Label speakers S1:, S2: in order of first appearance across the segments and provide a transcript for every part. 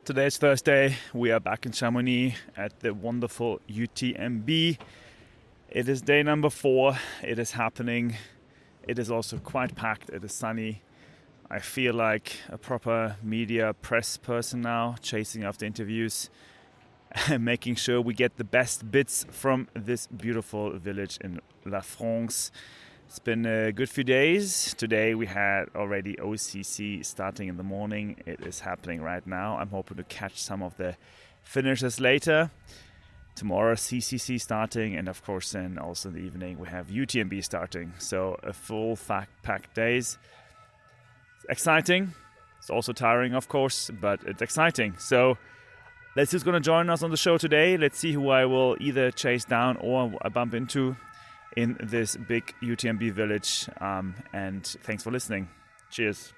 S1: Today is Thursday. We are back in Chamonix at the wonderful UTMB. It is day number 4. It is happening. It is also quite packed. It is sunny. I feel like a proper media press person now, chasing after interviews and making sure we get the best bits from this beautiful village in La France. It's been a good few days. Today we had already OCC starting in the morning. It is happening right now. I'm hoping to catch some of the finishers later. Tomorrow CCC starting, and of course then also in the evening we have UTMB starting. So a full packed days. It's exciting. It's also tiring, of course, but it's exciting. So let's who's going to join us on the show today. Let's see who I will either chase down or I bump into in this big UTMB village, and thanks for listening. Cheers.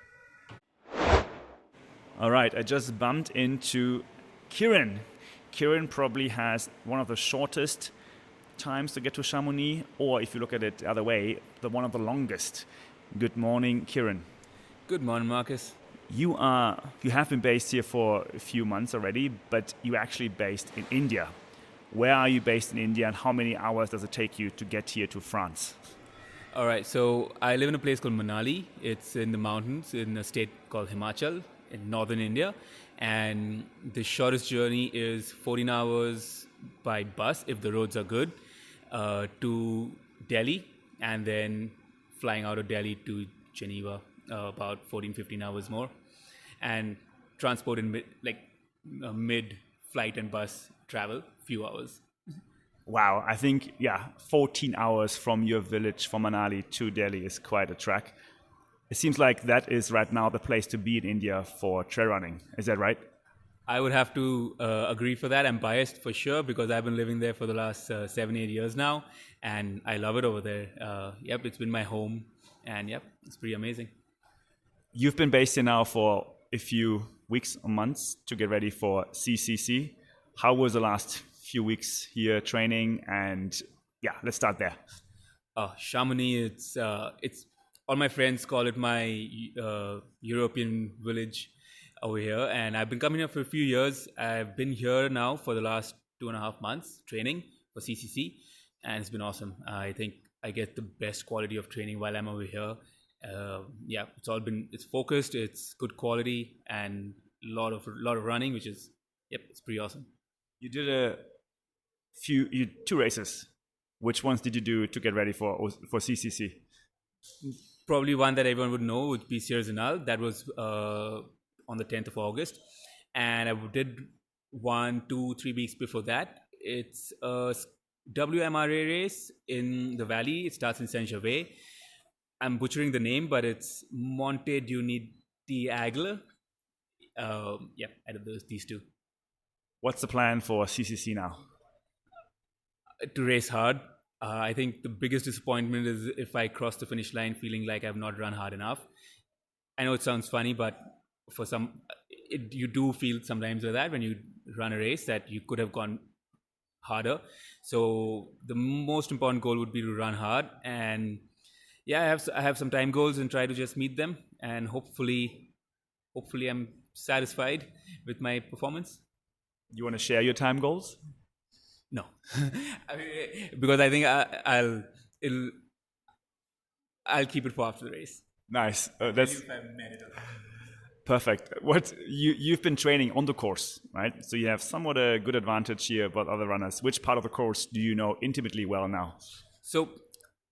S1: All right, I just bumped into Kieren. Kieren probably has one of the shortest times to get to Chamonix, or if you look at it the other way, one of the longest. Good morning, Kieren.
S2: Good morning, Marcus.
S1: You have been based here for a few months already, but you're actually based in India. Where are you based in India, and how many hours does it take you to get here to France?
S2: All right, so I live in a place called Manali. It's in the mountains in a state called Himachal in northern India. And the shortest journey is 14 hours by bus, if the roads are good, to Delhi, and then flying out of Delhi to Geneva, about 14-15 hours more. And transport in mid-flight and bus travel, few hours.
S1: Wow, I think, 14 hours from your village, from Manali to Delhi is quite a trek. It seems like that is right now the place to be in India for trail running. Is that right?
S2: I would have to agree for that. I'm biased for sure because I've been living there for the last 7-8 years now, and I love it over there. It's been my home, and it's pretty amazing.
S1: You've been based here now for a few weeks or months to get ready for CCC. How was the last few weeks here training? And let's start there.
S2: Chamonix, it's all my friends call it my European village over here, and I've been coming here for a few years. I've been here now for the last 2.5 months training for CCC, and it's been awesome. I think I get the best quality of training while I'm over here. It's focused, it's good quality, and a lot of running, which is it's pretty awesome.
S1: You did two races. Which ones did you do to get ready for CCC?
S2: Probably one that everyone would know would be Zinal. That was on the 10th of August. And I did 1, 2, 3 weeks before that. It's a WMRA race in the valley. It starts in Saint-Xavier. I'm butchering the name, but it's Monte d'Unityaigle. Out of these two.
S1: What's the plan for CCC now?
S2: To race hard. I think the biggest disappointment is if I cross the finish line feeling like I've not run hard enough. I know it sounds funny, but for you do feel sometimes like that when you run a race that you could have gone harder. So the most important goal would be to run hard, and I have some time goals and try to just meet them, and hopefully I'm satisfied with my performance.
S1: You want to share your time goals?
S2: No, because I think I'll keep it for after the race.
S1: Nice. That's perfect. You've been training on the course, right? So you have somewhat a good advantage here about other runners. Which part of the course do you know intimately well now?
S2: So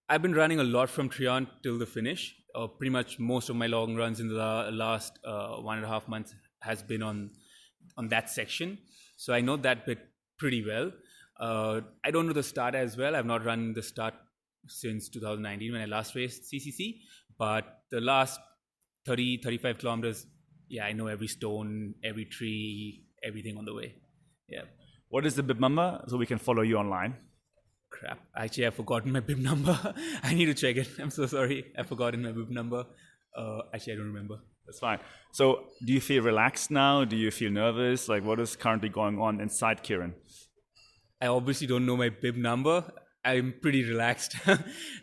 S2: I've been running a lot from Trion till the finish. Pretty much most of my long runs in the last 1.5 months has been on that section. So I know that bit pretty well. I don't know the start as well. I've not run the start since 2019 when I last raced CCC. But the last 30-35 kilometers, I know every stone, every tree, everything on the way. Yeah.
S1: What is the bib number so we can follow you online?
S2: Crap. Actually, I've forgotten my bib number. I need to check it. I'm so sorry. I've forgotten my bib number. Actually, I don't remember.
S1: That's fine. So do you feel relaxed now? Do you feel nervous? Like, what is currently going on inside Kieren?
S2: I obviously don't know my bib number. I'm pretty relaxed.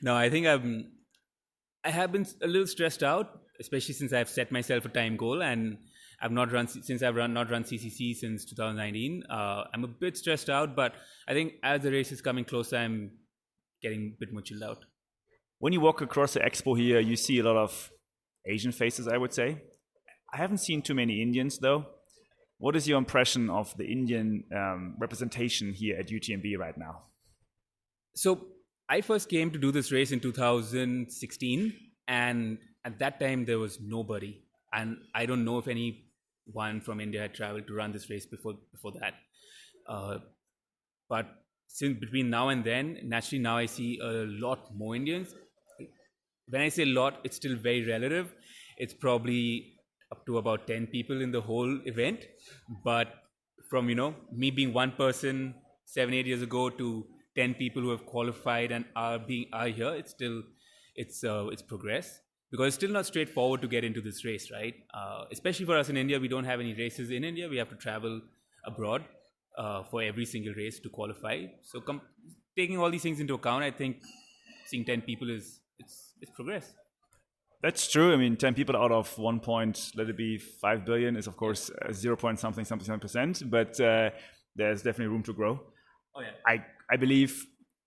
S2: No, I think I have been a little stressed out, especially since I've set myself a time goal, and I've not run not run CCC since 2019. I'm a bit stressed out, but I think as the race is coming closer, I'm getting a bit more chilled out.
S1: When you walk across the Expo here, you see a lot of Asian faces, I would say. I haven't seen too many Indians, though. What is your impression of the Indian representation here at UTMB right now?
S2: So I first came to do this race in 2016, and at that time there was nobody, and I don't know if anyone from India had traveled to run this race before that. But since between now and then, naturally now I see a lot more Indians. When I say lot, it's still very relative. It's probably up to about 10 people in the whole event. But from, me being one person 7-8 years ago to 10 people who have qualified and are here, it's progress. Because it's still not straightforward to get into this race, right? Especially for us in India, we don't have any races in India. We have to travel abroad for every single race to qualify. So taking all these things into account, I think seeing 10 people it's progress.
S1: That's true. I mean, 10 people out of 5 billion is, of course, 0 point something %, but there's definitely room to grow.
S2: Oh, yeah.
S1: I believe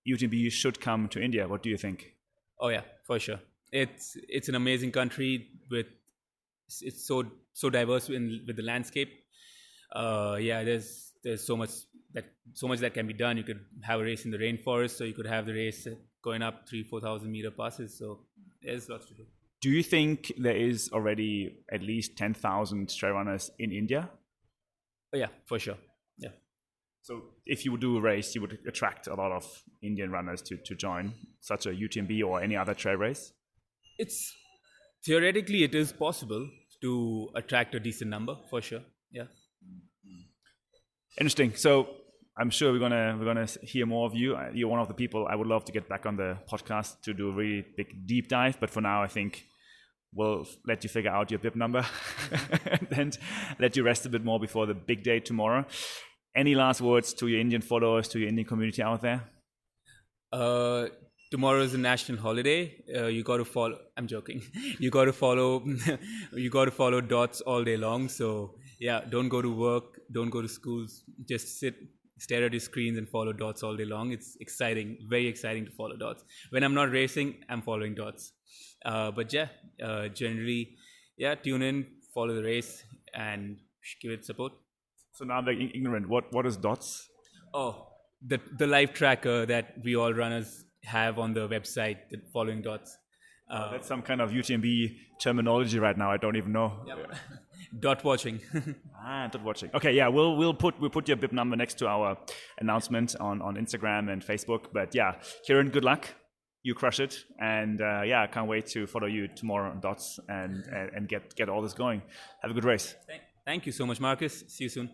S1: UTMB should come to India. What do you think?
S2: Oh, yeah, for sure. It's an amazing country it's so diverse with the landscape. There's so much that can be done. You could have a race in the rainforest, so you could have the race going up 3,000-4,000 meter passes. So there's lots to do.
S1: Do you think there is already at least 10,000 trail runners in India?
S2: Oh, yeah, for sure. Yeah.
S1: So if you would do a race, you would attract a lot of Indian runners to join such a UTMB or any other trail race?
S2: Theoretically, it is possible to attract a decent number, for sure. Yeah.
S1: Interesting. So I'm sure we're gonna hear more of you. You're one of the people I would love to get back on the podcast to do a really big deep dive. But for now, I think we'll let you figure out your bib number and let you rest a bit more before the big day tomorrow. Any last words to your Indian followers, to your Indian community out there?
S2: Tomorrow is a national holiday. You got to follow. I'm joking. You got to follow. You got to follow dots all day long. So yeah, don't go to work. Don't go to schools. Just stare at your screens and follow dots all day long. It's exciting, very exciting to follow dots. When I'm not racing, I'm following dots. But yeah, generally, yeah, tune in, follow the race, and give it support.
S1: So now I'm very ignorant. What is dots?
S2: Oh, the live tracker that we all runners have on the website, the following dots.
S1: That's some kind of UTMB terminology right now. I don't even know.
S2: Yep. Dot watching.
S1: Dot watching. Okay, yeah, we'll put your bib number next to our announcement on Instagram and Facebook. But yeah, Kieren, good luck. You crush it, and I can't wait to follow you tomorrow on dots and get all this going. Have a good race.
S2: Thank you so much, Marcus. See you soon.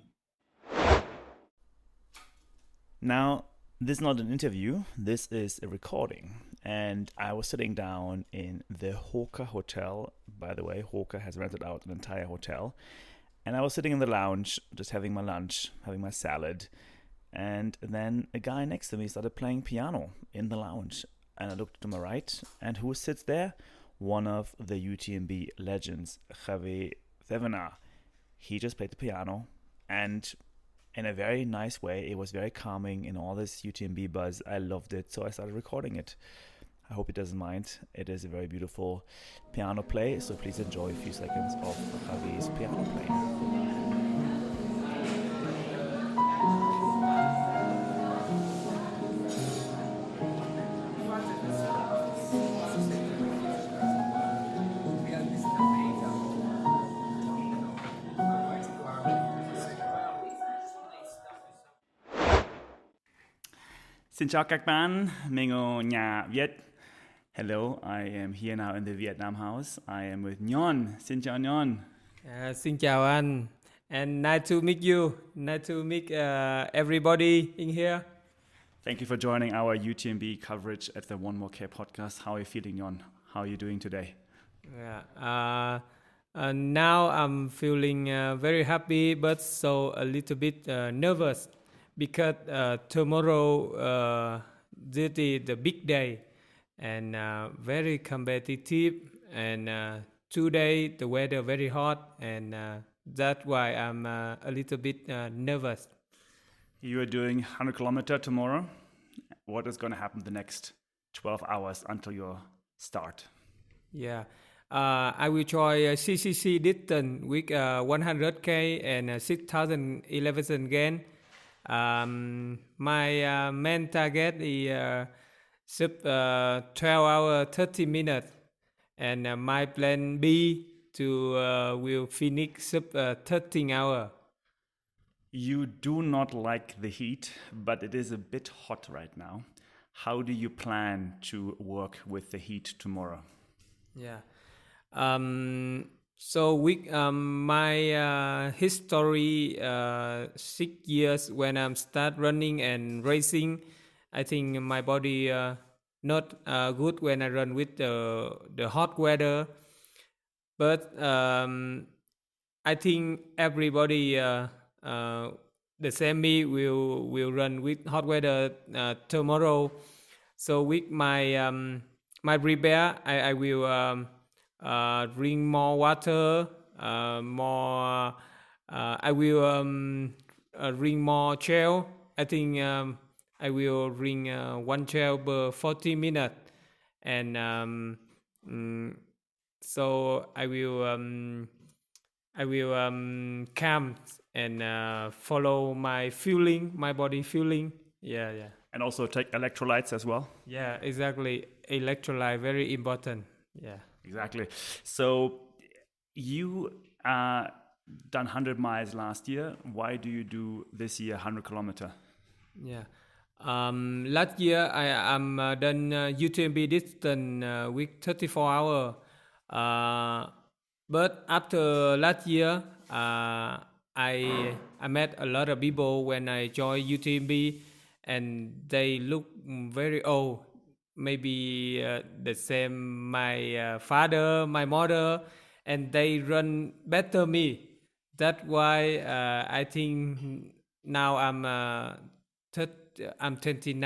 S1: Now, this is not an interview, this is a recording. And I was sitting down in the Hienka hotel. By the way, Hienka has rented out an entire hotel. And I was sitting in the lounge, just having my lunch, having my salad. And then a guy next to me started playing piano in the lounge. And I looked to my right, and who sits there? One of the UTMB legends, Xavier. He just played the piano, and in a very nice way. It was very calming in all this UTMB buzz. I loved it, so I started recording it. I hope he doesn't mind. It is a very beautiful piano play, so please enjoy a few seconds of Javier's piano playing. Xin chào các bạn, mình ở nhà Việt. Hello, I am here now in the Vietnam house. I am with Nhon. Xin chào Nhon.
S3: Xin chào anh. And nice to meet you. Nice to meet everybody in here.
S1: Thank you for joining our UTMB coverage at the One More Care podcast. How are you feeling, Nhon? How are you doing today?
S3: Now I'm feeling very happy, but so a little bit nervous. Because tomorrow this is the big day and very competitive, and today the weather very hot and That's why I'm a little bit nervous.
S1: You are doing 100 kilometer tomorrow. What is going to happen the next 12 hours until your start?
S3: Yeah. I will try CCC distance with 100k and 6,011 again. My main target is sub 12 hour 30 minutes, and my plan B to will finish sub 13 hour.
S1: You do not like the heat, but it is a bit hot right now. How do you plan to work with the heat tomorrow?
S3: Yeah. So with my history, 6 years when I'm start running and racing, I think my body not good when I run with the hot weather. But I think everybody the same me will run with hot weather tomorrow. So with my prepare, I will drink more water, more. I will drink more gel. I think I will drink one gel per 40 minutes, and so I will calm and follow my feeling, my body feeling. Yeah, yeah.
S1: And also take electrolytes as well?
S3: Yeah, exactly. Electrolyte, very important. Yeah.
S1: Exactly. So you done 100 miles last year. Why do you do this year 100 kilometer?
S3: Yeah. Last year I am done UTMB distance with 34 hour. But after last year, I met a lot of people when I joined UTMB, and they look very old. Maybe the same my father, my mother, and they run better me. That's why I think now I'm 29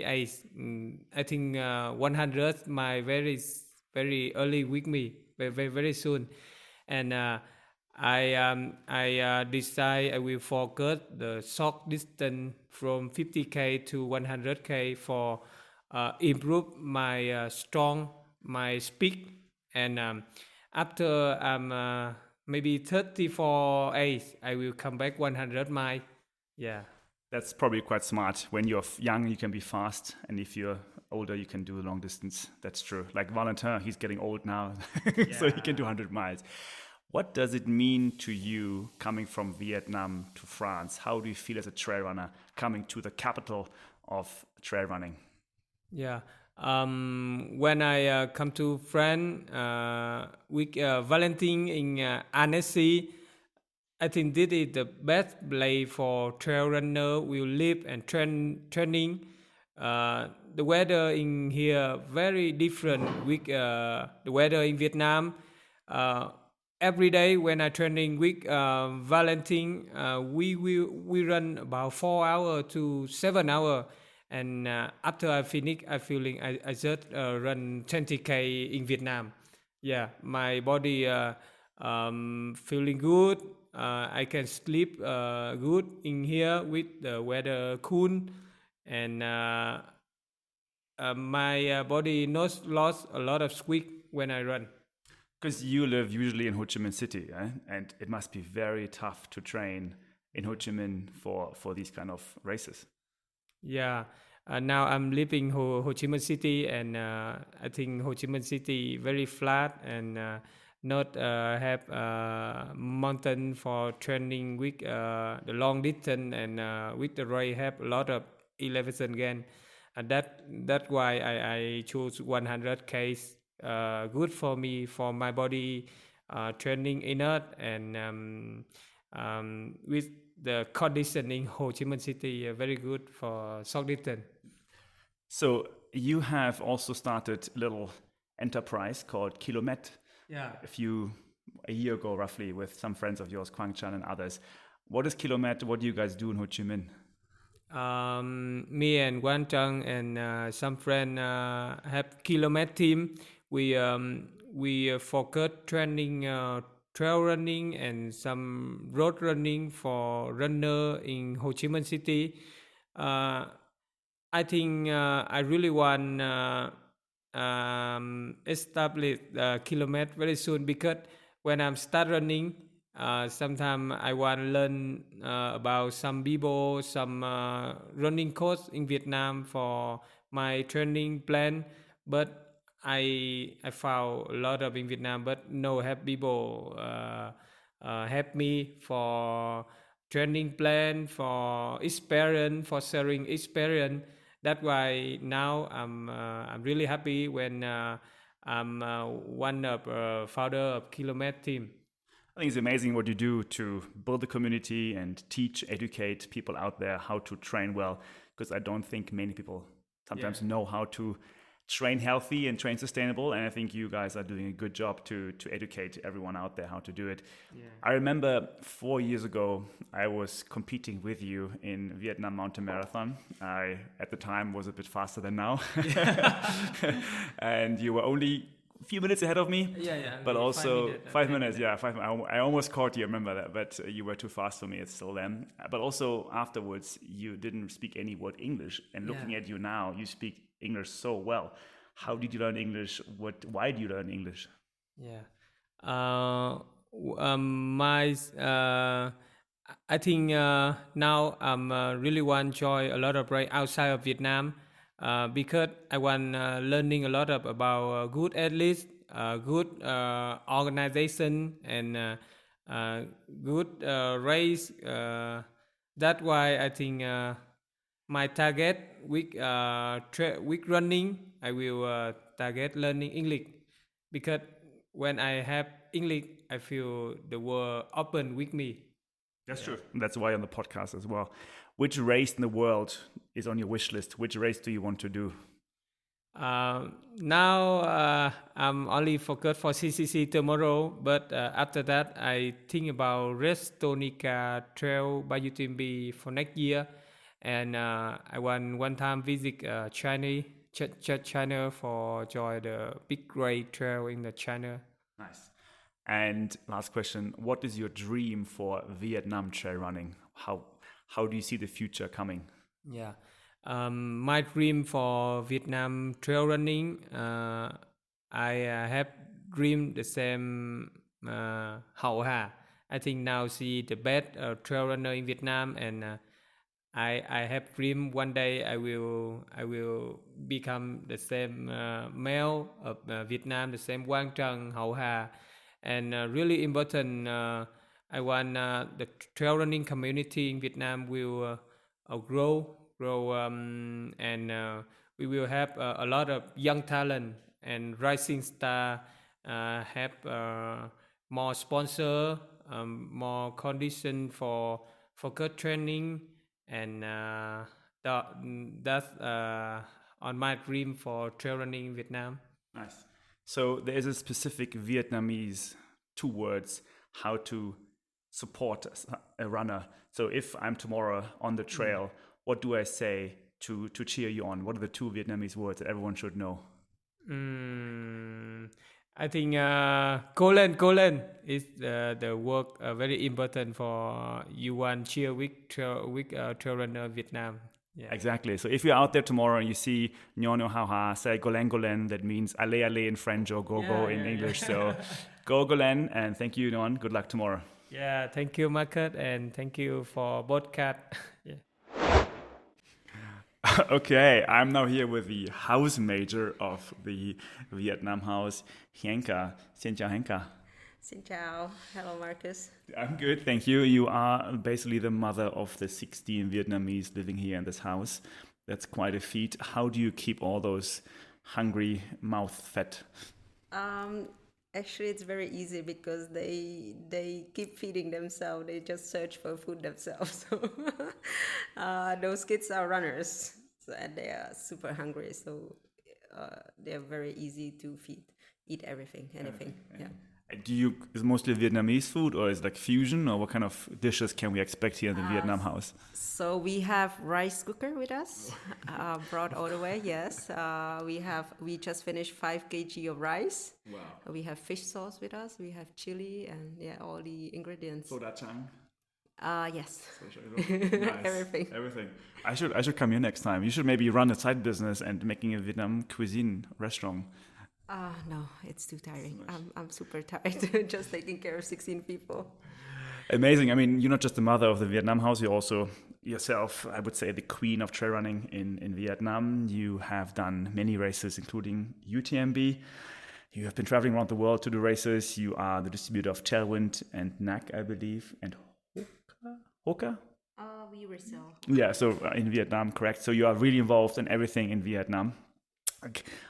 S3: age. I think 100 my very early with me, very soon, and I decide I will focus the short distance from 50k to 100k for improve my strong, my speed, and after I'm maybe 34 age, I will come back 100 mile. Yeah.
S1: That's probably quite smart. When you're young, you can be fast, and if you're older, you can do long distance. That's true. Like Valentin, he's getting old now, so he can do 100 miles. What does it mean to you coming from Vietnam to France? How do you feel as a trail runner coming to the capital of trail running?
S3: Yeah. When I come to France with Valentin in Annecy, I think this is the best place for trail runner will live and training. The weather in here very different with the weather in Vietnam. Every day when I training with Valentin, we run about 4 hours to 7 hours, and after I finish, I feeling I just run 20k in Vietnam. Yeah, my body feeling good. I can sleep good in here with the weather cool, and my body not lost a lot of sweat when I run.
S1: Because you live usually in Ho Chi Minh City, and it must be very tough to train in Ho Chi Minh for these kind of races.
S3: Yeah, now I'm living Ho Chi Minh City, and I think Ho Chi Minh City very flat and not have mountain for training with the long distance, and with the race have a lot of elevation again. And that's why I choose 100k. Good for me, for my body training enough, and with the condition in Ho Chi Minh City very good for short distance.
S1: So you have also started a little enterprise called Kilomet.
S3: Yeah.
S1: A year ago roughly, with some friends of yours, Quang Chan and others. What is Kilomet? What do you guys do in Ho Chi Minh?
S3: Me and Quang Chan and some friend have Kilomet team. We focus training trail running and some road running for runner in Ho Chi Minh City. I think I really want establish Kilomet very soon, because when I'm start running, sometimes I want to learn about some people, some running coach in Vietnam for my training plan. But I found a lot of in Vietnam, but no have people help me for training plan, for experience, for sharing experience. That's why now I'm really happy when I'm one of founder of Kilomet team.
S1: I think it's amazing what you do to build a community and teach, educate people out there how to train well, because I don't think many people sometimes know how to train healthy and train sustainable, and I think you guys are doing a good job to educate everyone out there how to do it. I remember 4 years ago I was competing with you in Vietnam Mountain Marathon. I at the time was a bit faster than now. And you were only a few minutes ahead of me, but also 5 minutes. I almost caught you, I remember that, but you were too fast for me. It's still then. But also afterwards you didn't speak any word English, and looking at you now, you speak English so well. How did you learn English? Why do you learn English?
S3: I think now I'm really want to join a lot of race outside of Vietnam, because I want learning a lot about good athletes, good organization, and good race. That's why I think my target week running, I will target learning English, because when I have English, I feel the world open with me.
S1: That's true. That's why on the podcast as well. Which race in the world is on your wish list? Which race do you want to do?
S3: Now I'm only focused for CCC tomorrow, but after that I think about Restonica Trail by UTMB for next year, and I want one time visit China for join the big great trail in the China.
S1: Nice. And last question: what is your dream for Vietnam trail running? How do you see the future coming?
S3: My dream for Vietnam trail running, I have dreamed the same Hậu Hà. I think now see the best trail runner in Vietnam, and I have dreamed one day I will become the same male of Vietnam, the same Quang Trần, Hậu Hà, and really important. I want the trail running community in Vietnam will grow, and we will have a lot of young talent and rising star, have more sponsor, more condition for good training, and that's on my dream for trail running in Vietnam.
S1: Nice. So there is a specific Vietnamese 2 words how to support a runner. So if I'm tomorrow on the trail, what do I say to cheer you on? What are the 2 Vietnamese words that everyone should know?
S3: I think cố lên is the word very important for you want cheer with trail runner Vietnam.
S1: Exactly. So if you're out there tomorrow and you see Nhon or Hao Ha, say Golen, that means ale in French or go in English. So go Golen, and thank you, Nhon. Good luck tomorrow.
S3: Yeah, thank you, Marcus, and thank you for podcast.
S1: Okay, I'm now here with the house major of the Vietnam house, Hienka. Xin chào, Hienka.
S4: Xin chào. Hello, Marcus.
S1: I'm good, thank you. You are basically the mother of the 16 Vietnamese living here in this house. That's quite a feat. How do you keep all those hungry mouths fed?
S4: Actually, it's very easy because they keep feeding themselves. They just search for food themselves. So those kids are runners, and they are super hungry. So they're very easy to feed, eat everything, anything. Yeah.
S1: Is it mostly Vietnamese food, or is it like fusion, or what kind of dishes can we expect here in the Vietnam house?
S4: So we have rice cooker with us, brought all the way. Yes, we just finished 5 kg of rice.
S1: Wow.
S4: We have fish sauce with us. We have chili and all the ingredients.
S1: So that time.
S4: Yes.
S1: Nice. Everything. I should come here next time. You should maybe run a side business and making a Vietnam cuisine restaurant.
S4: No, it's too tiring. I'm super tired just taking care of 16 people.
S1: Amazing. I mean, you're not just the mother of the Vietnam house, you're also yourself, I would say, the queen of trail running in Vietnam. You have done many races, including UTMB. You have been traveling around the world to do races. You are the distributor of Tailwind and NAC, I believe, and Hoka?
S4: We resell.
S1: Yeah, so in Vietnam, correct. So you are really involved in everything in Vietnam.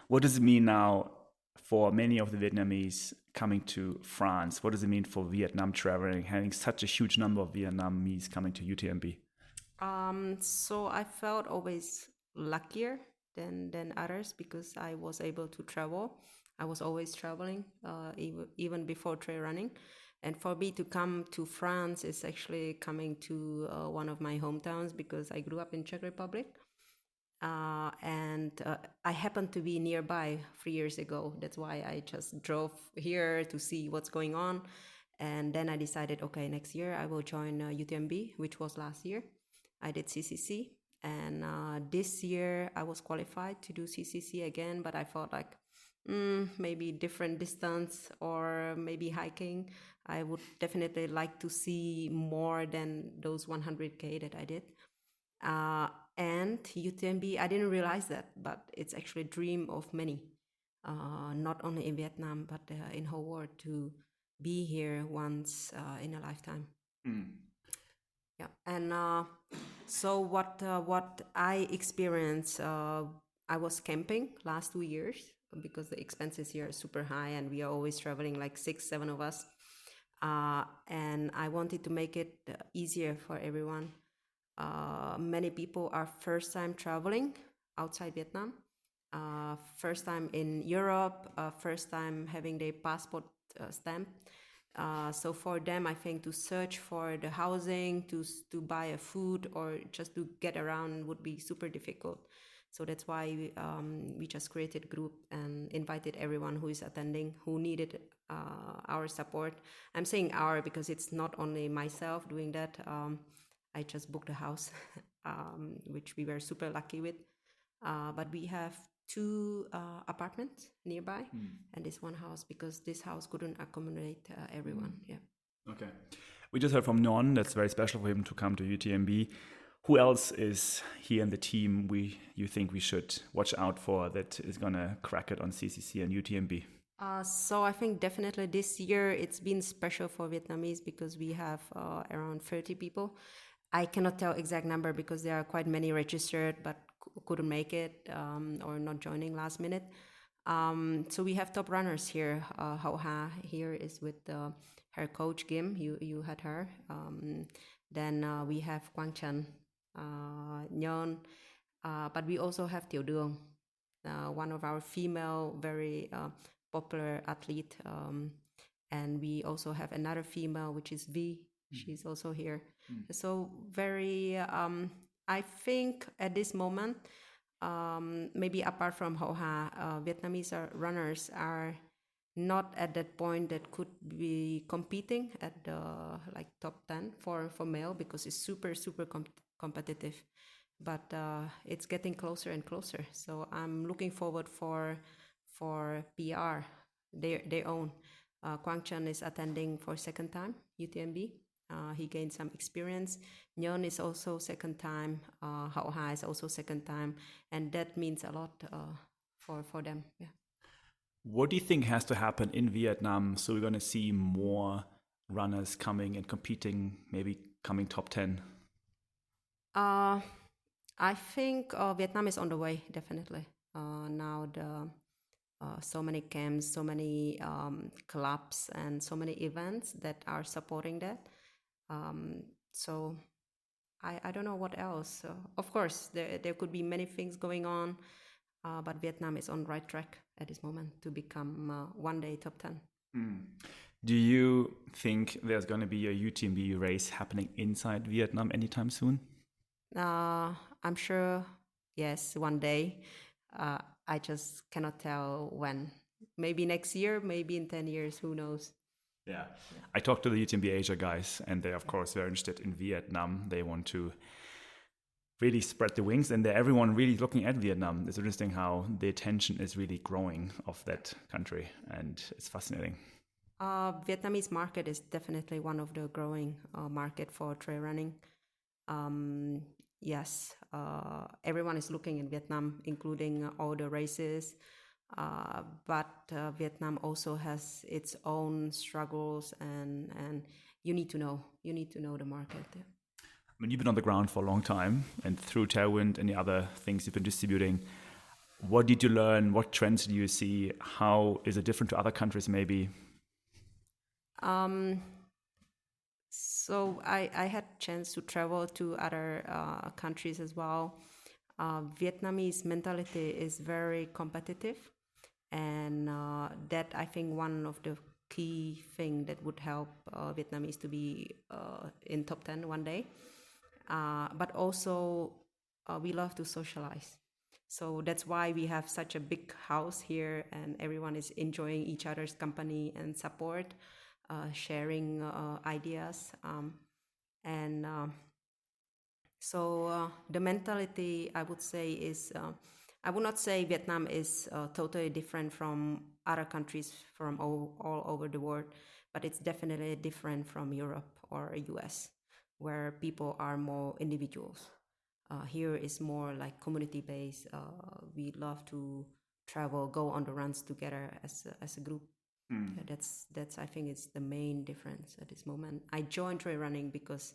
S1: What does it mean now for many of the Vietnamese coming to France? What does it mean for Vietnam traveling, having such a huge number of Vietnamese coming to UTMB?
S4: So I felt always luckier than others because I was able to travel. I was always traveling, even before trail running. And for me to come to France is actually coming to one of my hometowns because I grew up in Czech Republic. And I happened to be nearby 3 years ago. That's why I just drove here to see what's going on. And then I decided, okay, next year I will join UTMB, which was last year. I did CCC. And this year I was qualified to do CCC again, but I felt like maybe different distance or maybe hiking. I would definitely like to see more than those 100K that I did. And UTMB, I didn't realize that, but it's actually a dream of many, not only in Vietnam, but in whole world to be here once in a lifetime. Yeah, and so what I experienced, I was camping last 2 years because the expenses here are super high and we are always traveling like 6-7 of us. And I wanted to make it easier for everyone. Many people are first time traveling outside Vietnam, first time in Europe, first time having their passport stamp. So for them, I think to search for the housing, to buy a food or just to get around would be super difficult. So that's why we just created a group and invited everyone who is attending, who needed our support. I'm saying our because it's not only myself doing that. I just booked a house, which we were super lucky with. But we have 2 apartments nearby and this one house because this house couldn't accommodate everyone. Yeah.
S1: Okay. We just heard from Nhon. That's very special for him to come to UTMB. Who else is here in the team you think we should watch out for that is going to crack it on CCC and UTMB?
S4: So I think definitely this year it's been special for Vietnamese because we have around 30 people. I cannot tell exact number because there are quite many registered but couldn't make it or not joining last minute. So we have top runners here. Hậu Hà here is with her coach Kim. You had her. Then we have Quang Trần, Nhon, but we also have Tiểu Đường, one of our female very popular athlete, and we also have another female which is V. She's also here. So very, I think at this moment, maybe apart from Hậu Hà, Vietnamese runners are not at that point that could be competing at the like top 10 for male because it's super competitive. But it's getting closer and closer. So I'm looking forward for PR, their own. Quang Trần is attending for second time UTMB. He gained some experience. Nhon is also second time. Hậu Hà is also second time, and that means a lot for them. Yeah.
S1: What do you think has to happen in Vietnam so we're going to see more runners coming and competing, maybe coming top 10?
S4: I think Vietnam is on the way, definitely. Now so many camps, so many clubs, and so many events that are supporting that. So I don't know what else. Of course, there could be many things going on, but Vietnam is on the right track at this moment to become one day top 10.
S1: Do you think there's going to be a UTMB race happening inside Vietnam anytime soon?
S4: I'm sure, yes, one day. I just cannot tell when. Maybe next year, maybe in 10 years, who knows?
S1: Yeah. I talked to the UTMB Asia guys, and they're, of course, very interested in Vietnam. They want to really spread the wings, and everyone really looking at Vietnam. It's interesting how the attention is really growing of that country, and it's fascinating.
S4: Vietnamese market is definitely one of the growing market for trail running. Yes, everyone is looking in Vietnam, including all the races. But Vietnam also has its own struggles, and you need to know the market. Yeah.
S1: I mean, you've been on the ground for a long time, and through Tailwind and the other things you've been distributing, what did you learn? What trends do you see? How is it different to other countries, maybe?
S4: So I had chance to travel to other countries as well. Vietnamese mentality is very competitive, and that I think one of the key thing that would help Vietnamese to be in top 10 one day. But also we love to socialize. So that's why we have such a big house here, and everyone is enjoying each other's company and support, sharing ideas. So the mentality, I would say, is I would not say Vietnam is totally different from other countries from all over the world, but it's definitely different from Europe or US, where people are more individuals. Here is more like community-based. We love to travel, go on the runs together as a group. That's I think it's the main difference at this moment. I joined trail running because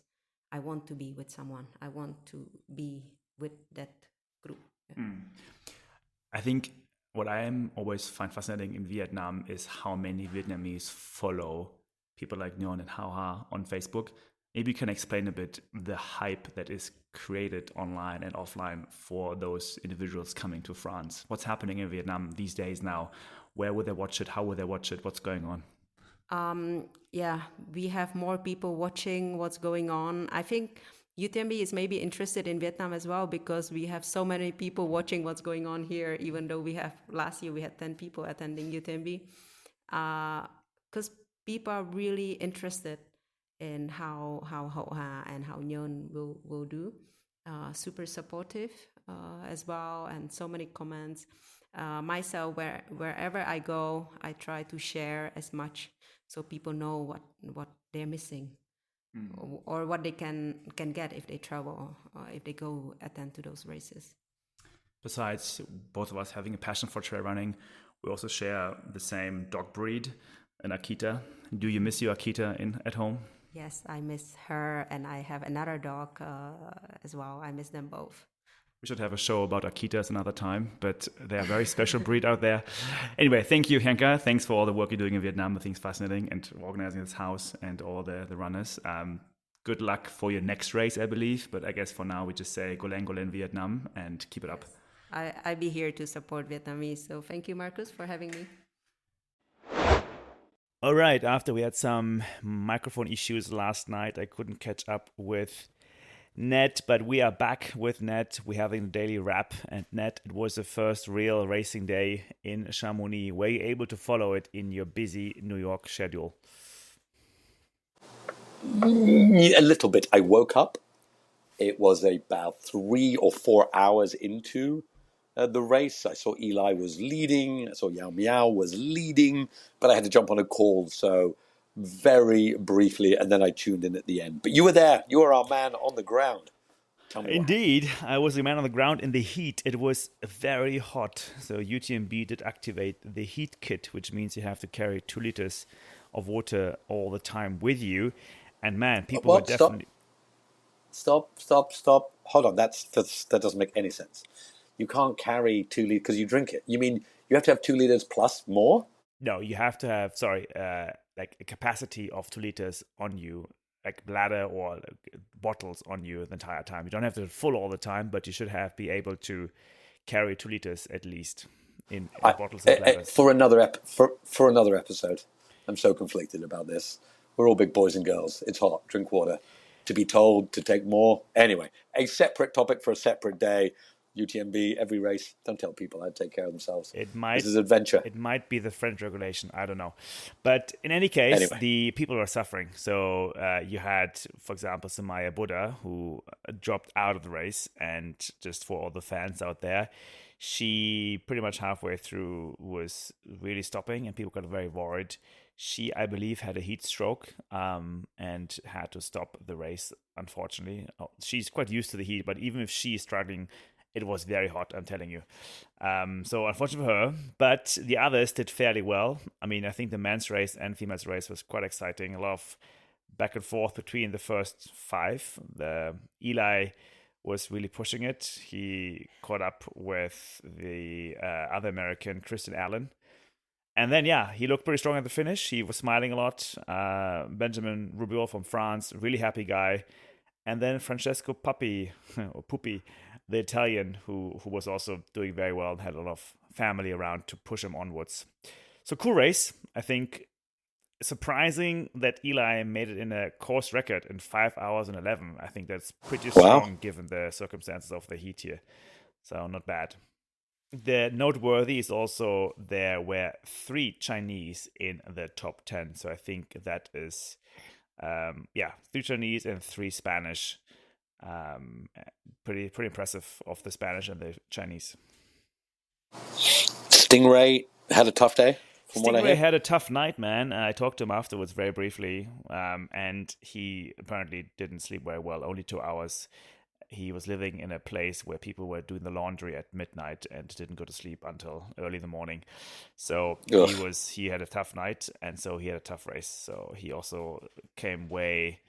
S4: I want to be with someone. I want to be with that group. Yeah.
S1: I think what I always find fascinating in Vietnam is how many Vietnamese follow people like Nhon and Ha on Facebook. Maybe you can explain a bit the hype that is created online and offline for those individuals coming to France. What's happening in Vietnam these days now? Where would they watch it? How would they watch it? What's going on?
S4: Yeah, we have more people watching what's going on. I think UTMB is maybe interested in Vietnam as well because we have so many people watching what's going on here, even though last year we had 10 people attending UTMB. Because people are really interested in how and how Nhon will do. Super supportive as well, and so many comments. Myself, wherever I go, I try to share as much so people know what they're missing, or what they can get if they travel, if they go attend to those races.
S1: Besides both of us having a passion for trail running, we also share the same dog breed, an Akita. Do you miss your Akita at home?
S4: Yes, I miss her, and I have another dog as well. I miss them both.
S1: We should have a show about Akitas another time, but they're a very special breed out there. Anyway, thank you, Hienka. Thanks for all the work you're doing in Vietnam. I think it's fascinating, and organizing this house and all the runners. Good luck for your next race, I believe. But I guess for now, we just say Golen Vietnam and keep it up.
S4: I'll be here to support Vietnamese. So thank you, Marcus, for having me.
S1: All right. After we had some microphone issues last night, I couldn't catch up with Ned, but we are back with Ned. We're having a daily wrap, and Ned, it was the first real racing day in Chamonix. Were you able to follow it in your busy New York schedule?
S5: A little bit. I woke up. It was about 3 or 4 hours into the race. I saw Eli was leading. I saw Yao Miao was leading, but I had to jump on a call, so very briefly, and then I tuned in at the end. But you were there. You were our man on the ground. Tell me
S1: Indeed, I was the man on the ground in the heat. It was very hot, so UTMB did activate the heat kit, which means you have to carry 2 liters of water all the time with you. And man, people were definitely...
S5: Stop. Hold on, that doesn't make any sense. You can't carry 2 liters because you drink it. You mean you have to have 2 liters plus more?
S1: No, you have to have, like a capacity of 2 liters on you, like bladder or bottles on you the entire time. You don't have to full all the time, but you should be able to carry 2 liters at least in bottles and bladders.
S5: For another episode. I'm so conflicted about this. We're all big boys and girls. It's hot. Drink water. To be told to take more. Anyway, a separate topic for a separate day. UTMB, every race. Don't tell people how to take care of themselves. This is adventure.
S1: It might be the French regulation. I don't know. But in any case,
S5: Anyway.
S1: the people are suffering. So you had, for example, Samaya Buddha, who dropped out of the race. And just for all the fans out there, she pretty much halfway through was really stopping, and people got very worried. She, I believe, had a heat stroke and had to stop the race, unfortunately. She's quite used to the heat, but even if she's struggling, it was very hot, I'm telling you. So unfortunate for her, but the others did fairly well. I mean, I think the men's race and females race was quite exciting. A lot of back and forth between the first five. The Eli was really pushing it. He caught up with the other American, Kristen Allen. And then, he looked pretty strong at the finish. He was smiling a lot. Benjamin Rubiol from France, really happy guy. And then Francesco Pupi, the Italian, who was also doing very well and had a lot of family around to push him onwards. So cool race. I think surprising that Eli made it in a course record in 5 hours and 11. I think that's pretty strong given the circumstances of the heat here. So not bad. The noteworthy is also there were 3 Chinese in the top 10. So I think that is, 3 Chinese and 3 Spanish. Pretty impressive of the Spanish and the Chinese.
S5: Stingray had a tough day.
S1: Stingray had a tough night, man. I talked to him afterwards very briefly, and he apparently didn't sleep very well, only 2 hours. He was living in a place where people were doing the laundry at midnight and didn't go to sleep until early in the morning. So he had a tough night, and so he had a tough race. So he also came way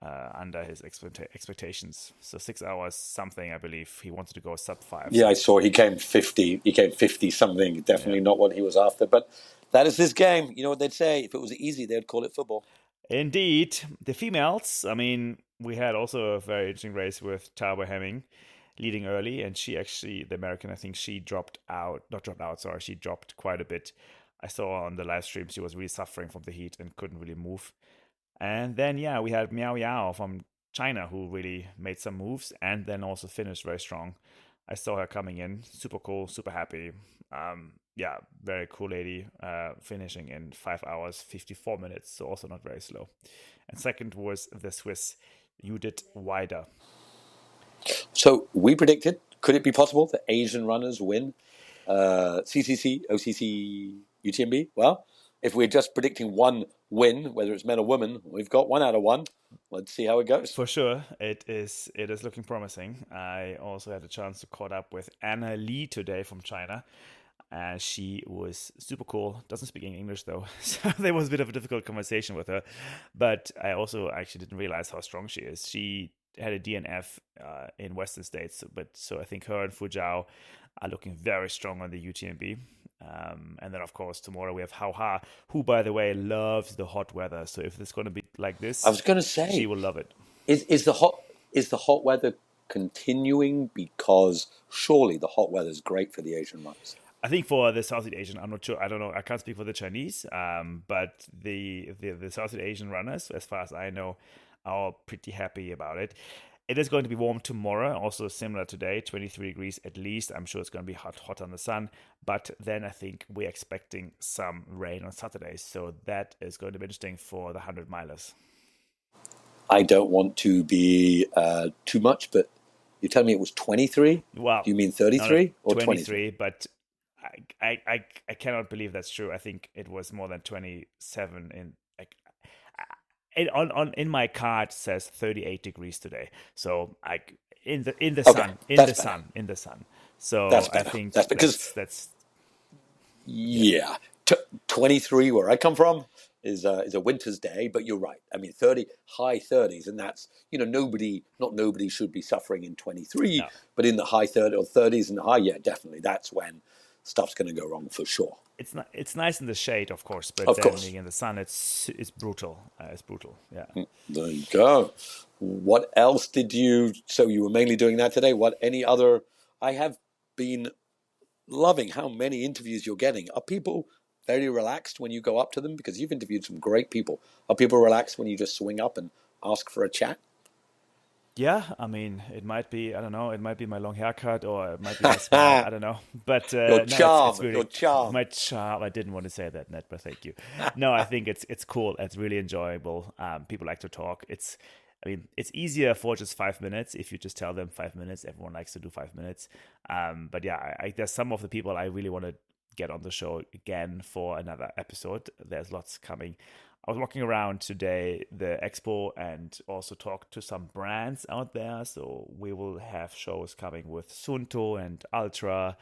S1: under his expectations. So 6 hours something, I believe. He wanted to go sub 5.
S5: Yeah, I saw he came 50. He came 50 something. Definitely not what he was after. But that is this game. You know what they'd say? If it was easy, they'd call it football.
S1: Indeed. The females, I mean, we had also a very interesting race with Tauber Hemming leading early, and she actually, the American, I think she dropped quite a bit. I saw on the live stream she was really suffering from the heat and couldn't really move. And then, we had Miao Yao from China who really made some moves and then also finished very strong. I saw her coming in, super cool, super happy. Very cool lady, finishing in 5 hours, 54 minutes, so also not very slow. And second was the Swiss Judith Weider.
S5: So we predicted, could it be possible that Asian runners win CCC, OCC, UTMB? Well, if we're just predicting one win, whether it's men or women, we've got 1 out of 1. Let's see how it goes.
S1: For sure, it is looking promising. I also had a chance to caught up with Anna Lee today from China. She was super cool. Doesn't speak English though, so there was a bit of a difficult conversation with her. But I also actually didn't realize how strong she is. She had a DNF in Western States, so I think her and Fujao are looking very strong on the UTMB. And then, of course, tomorrow we have Hao Ha, who, by the way, loves the hot weather. So if it's going to be like this,
S5: I was going to say,
S1: she will love it.
S5: Is the hot weather continuing? Because surely the hot weather is great for the Asian runners.
S1: I think for the Southeast Asian, I'm not sure. I don't know. I can't speak for the Chinese, but the Southeast Asian runners, as far as I know, are pretty happy about it. It is going to be warm tomorrow, also similar today, 23 degrees at least. I'm sure it's going to be hot on the sun. But then I think we're expecting some rain on Saturday. So that is going to be interesting for the 100 milers.
S5: I don't want to be too much, but you're telling me it was 23?
S1: Wow.
S5: Do you mean 33 or
S1: 23? But I cannot believe that's true. I think it was more than 27 in my card says 38 degrees today. So in the sun. So
S5: that's
S1: I think that's
S5: 23 where I come from is a winter's day, but you're right. I mean, high 30s, and that's, not nobody should be suffering in 23, but in the high 30s or 30s and high, definitely. That's when stuff's going to go wrong for sure.
S1: It's nice in the shade, of course, but being in the sun, it's brutal. It's brutal. Yeah.
S5: There you go. What else so you were mainly doing that today? I have been loving how many interviews you're getting. Are people very relaxed when you go up to them? Because you've interviewed some great people. Are people relaxed when you just swing up and ask for a chat?
S1: Yeah, I mean, it might be, I don't know, it might be my long haircut or it might be my smile, I don't know. But
S5: Your
S1: no,
S5: charm,
S1: it's really
S5: your charm.
S1: my charm. I didn't want to say that, Ned, but thank you. No, I think it's cool. It's really enjoyable. People like to talk. I mean, it's easier for just 5 minutes. If you just tell them 5 minutes, everyone likes to do 5 minutes. But yeah, there's some of the people I really want to get on the show again for another episode. There's lots coming. I was walking around today, the Expo, and also talked to some brands out there. So we will have shows coming with Sunto and Ultra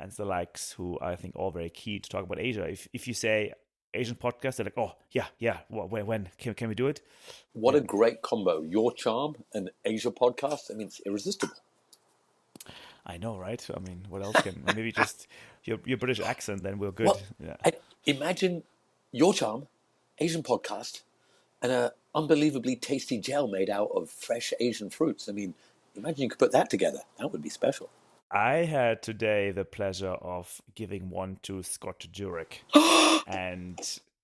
S1: and the likes, who I think all very keen to talk about Asia. If you say Asian podcast, they're like, oh, yeah, when can we do it?
S5: What a great combo. Your charm and Asia podcast. I mean, it's irresistible.
S1: I know, right? I mean, what else can... Maybe just your British accent, then we're good.
S5: Well,
S1: yeah.
S5: Imagine your charm, Asian podcast, and an unbelievably tasty gel made out of fresh Asian fruits. I mean, imagine you could put that together. That would be special.
S1: I had today the pleasure of giving one to Scott Jurek. And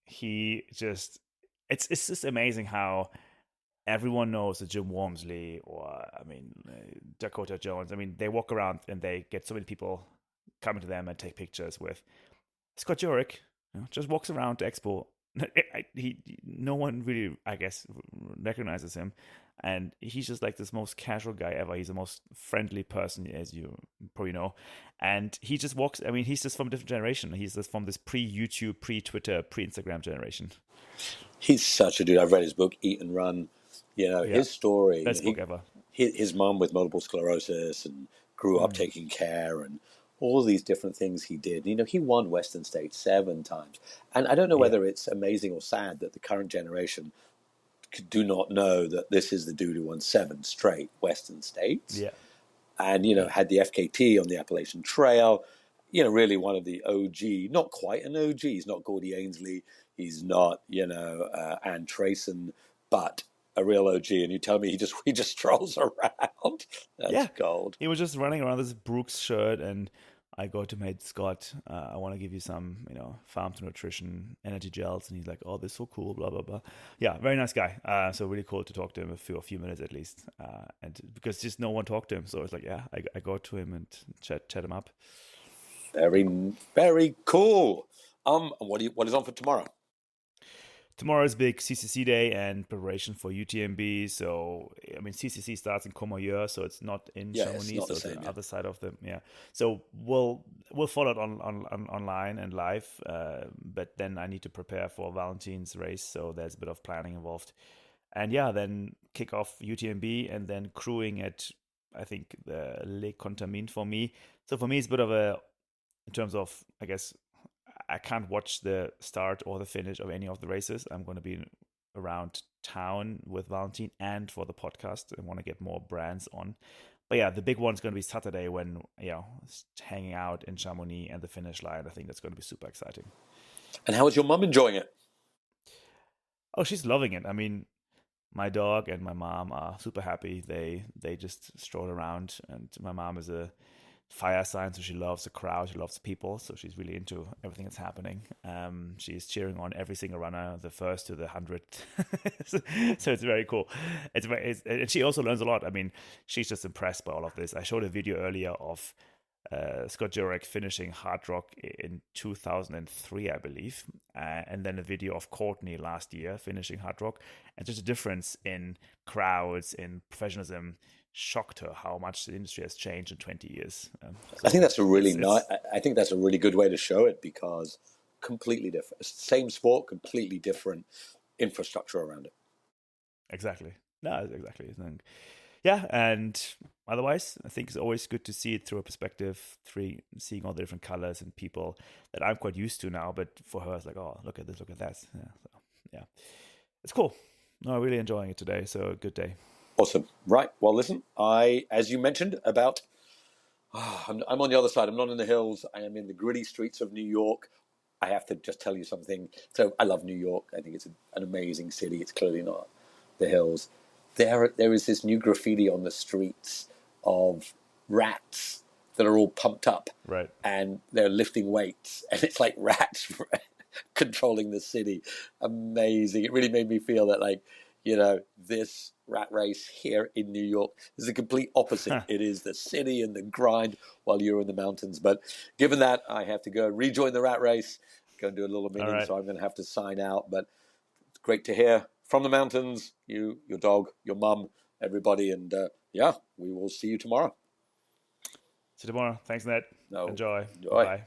S1: he just... It's just amazing how everyone knows that Jim Wormsley or, I mean, Dakota Jones. I mean, they walk around and they get so many people coming to them and take pictures with Scott Jurek. Just walks around to Expo. No one really, I guess, recognizes him, and he's just like this most casual guy ever. He's the most friendly person, as you probably know, and he just walks. I mean, he's just from a different generation. He's just from this pre-YouTube, pre-Twitter, pre-Instagram generation.
S5: He's such a dude. I've read his book, Eat and Run. His story.
S1: Best book ever.
S5: His mom with multiple sclerosis and grew up taking care, and all these different things he did. He won Western States 7 times. And I don't know whether it's amazing or sad that the current generation do not know that this is the dude who won 7 straight Western States.
S1: Yeah.
S5: And, had the FKT on the Appalachian Trail. Really one of the OG, not quite an OG. He's not Gordy Ainsleigh. He's not, Ann Trayson, but a real OG. And you tell me he just strolls around. That's gold.
S1: He was just running around this Brooks shirt, and I go to mate Scott. I want to give you some, farm to nutrition energy gels, and he's like, "Oh, this is so cool." Blah blah blah. Yeah, very nice guy. So really cool to talk to him for a few minutes at least, and because just no one talked to him, so it's like, I go to him and chat him up.
S5: Very, very cool. What is on for tomorrow?
S1: Tomorrow is big CCC day and preparation for UTMB. So, I mean, CCC starts in Courmayeur, so it's not in Chamonix,
S5: it's not
S1: so
S5: the same,
S1: the other side of them. Yeah. So we'll follow it on online and live, but then I need to prepare for Valentine's race, so there's a bit of planning involved. And then kick off UTMB and then crewing at, I think, the Le Contamine for me. So for me, it's a bit of in terms of, I guess, I can't watch the start or the finish of any of the races. I'm going to be around town with Valentine and for the podcast. I want to get more brands on. But the big one's going to be Saturday when, hanging out in Chamonix and the finish line. I think that's going to be super exciting.
S5: And how is your mum enjoying it?
S1: Oh, she's loving it. I mean, my dog and my mom are super happy. They just stroll around, and my mom is a fire sign, so she loves the crowd, she loves people, so she's really into everything that's happening. She's cheering on every single runner, the first to the 100th. So it's very cool. And she also learns a lot. I mean, she's just impressed by all of this. I showed a video earlier of Scott Jurek finishing Hard Rock in 2003, I believe, and then a video of Courtney last year finishing Hard Rock, and just a difference in crowds, in professionalism. Shocked her how much the industry has changed in 20 years.
S5: I think that's a really I think that's a really good way to show it, because completely different, same sport, completely different infrastructure around it.
S1: Exactly. No, exactly. And otherwise, I think it's always good to see it through a perspective, seeing all the different colors and people that I'm quite used to now. But for her, it's like, oh, look at this, look at that. It's cool. No, I'm really enjoying it today. So a good day.
S5: Awesome. Right. Well, listen, as you mentioned about, I'm on the other side. I'm not in the hills. I am in the gritty streets of New York. I have to just tell you something. So I love New York. I think it's an amazing city. It's clearly not the hills. There is this new graffiti on the streets of rats that are all pumped up.
S1: Right.
S5: And they're lifting weights. And it's like rats controlling the city. Amazing. It really made me feel that, like, this rat race here in New York is the complete opposite. It is the city and the grind while you're in the mountains. But given that, I have to go rejoin the rat race, go and do a little mini,
S1: right.
S5: so I'm going to have to sign out. But it's great to hear from the mountains, you, your dog, your mum, everybody. And we will see you tomorrow.
S1: See you tomorrow. Thanks, Ned.
S5: No.
S1: Enjoy.
S5: Enjoy.
S1: Bye.